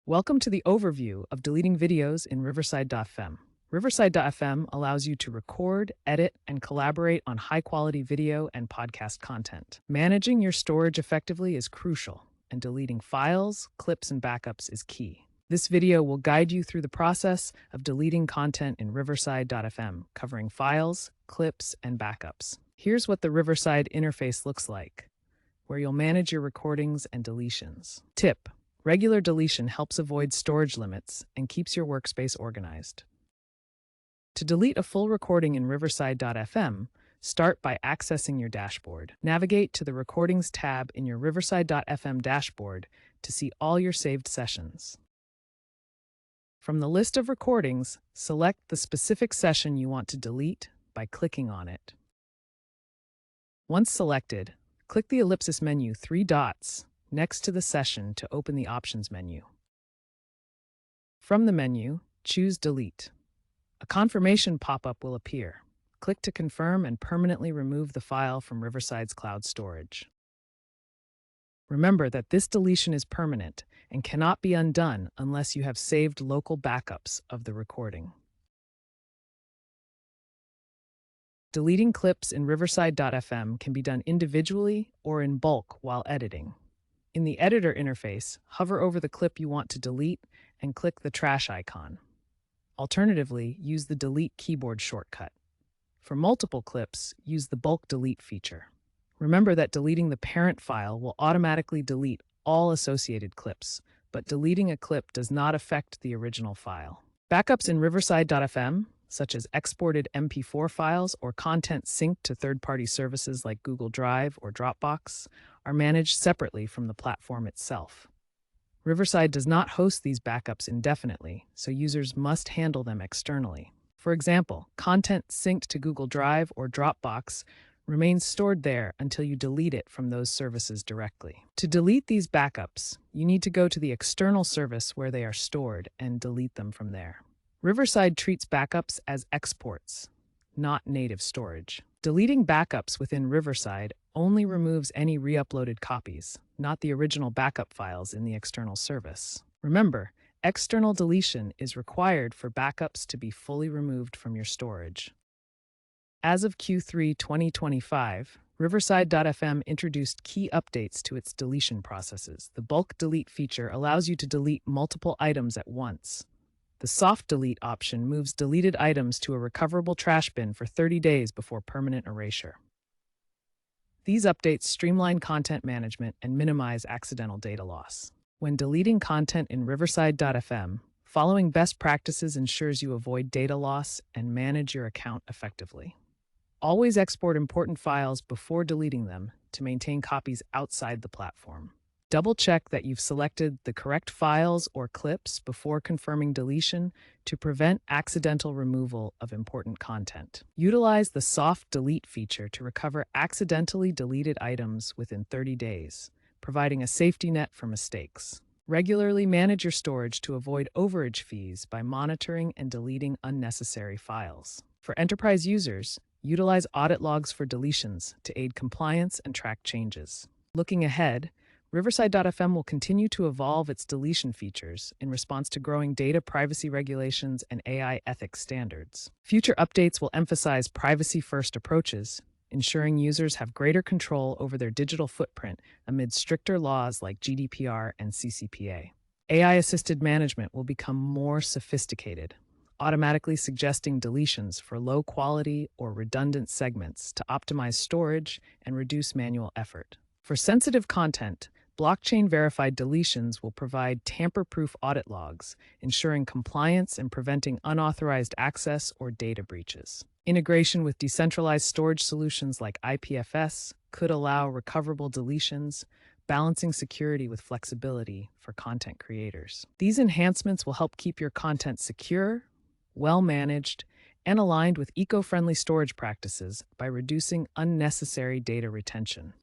Welcome to the overview of deleting videos in Riverside.fm. Riverside.fm allows you to record, edit, and collaborate on high-quality video and podcast content. Managing your storage effectively is crucial, and deleting files, clips, and backups is key. This video will guide you through the process of deleting content in Riverside.fm, covering files, clips, and backups. Here's what the Riverside interface looks like, where you'll manage your recordings and deletions. Tip: regular deletion helps avoid storage limits and keeps your workspace organized. To delete a full recording in Riverside.fm, start by accessing your dashboard. Navigate to the Recordings tab in your Riverside.fm dashboard to see all your saved sessions. From the list of recordings, select the specific session you want to delete by clicking on it. Once selected, click the ellipsis menu 3 dots next to the session to open the Options menu. From the menu, choose Delete. A confirmation pop-up will appear. Click to confirm and permanently remove the file from Riverside's cloud storage. Remember that this deletion is permanent and cannot be undone unless you have saved local backups of the recording. Deleting clips in Riverside.fm can be done individually or in bulk while editing. In the editor interface, hover over the clip you want to delete and click the trash icon. Alternatively, use the delete keyboard shortcut. For multiple clips, use the bulk delete feature. Remember that deleting the parent file will automatically delete all associated clips, but deleting a clip does not affect the original file. Backups in Riverside.fm, such as exported MP4 files or content synced to third-party services like Google Drive or Dropbox, are managed separately from the platform itself. Riverside does not host these backups indefinitely, so users must handle them externally. For example, content synced to Google Drive or Dropbox remains stored there until you delete it from those services directly. To delete these backups, you need to go to the external service where they are stored and delete them from there. Riverside treats backups as exports, not native storage. Deleting backups within Riverside only removes any re-uploaded copies, not the original backup files in the external service. Remember, external deletion is required for backups to be fully removed from your storage. As of Q3 2025, Riverside.fm introduced key updates to its deletion processes. The bulk delete feature allows you to delete multiple items at once. The soft delete option moves deleted items to a recoverable trash bin for 30 days before permanent erasure. These updates streamline content management and minimize accidental data loss. When deleting content in Riverside.fm, following best practices ensures you avoid data loss and manage your account effectively. Always export important files before deleting them to maintain copies outside the platform. Double-check that you've selected the correct files or clips before confirming deletion to prevent accidental removal of important content. Utilize the soft delete feature to recover accidentally deleted items within 30 days, providing a safety net for mistakes. Regularly manage your storage to avoid overage fees by monitoring and deleting unnecessary files. For enterprise users, utilize audit logs for deletions to aid compliance and track changes. Looking ahead, Riverside.fm will continue to evolve its deletion features in response to growing data privacy regulations and AI ethics standards. Future updates will emphasize privacy-first approaches, ensuring users have greater control over their digital footprint amid stricter laws like GDPR and CCPA. AI-assisted management will become more sophisticated, automatically suggesting deletions for low-quality or redundant segments to optimize storage and reduce manual effort. For sensitive content, blockchain-verified deletions will provide tamper-proof audit logs, ensuring compliance and preventing unauthorized access or data breaches. Integration with decentralized storage solutions like IPFS could allow recoverable deletions, balancing security with flexibility for content creators. These enhancements will help keep your content secure, well-managed, and aligned with eco-friendly storage practices by reducing unnecessary data retention.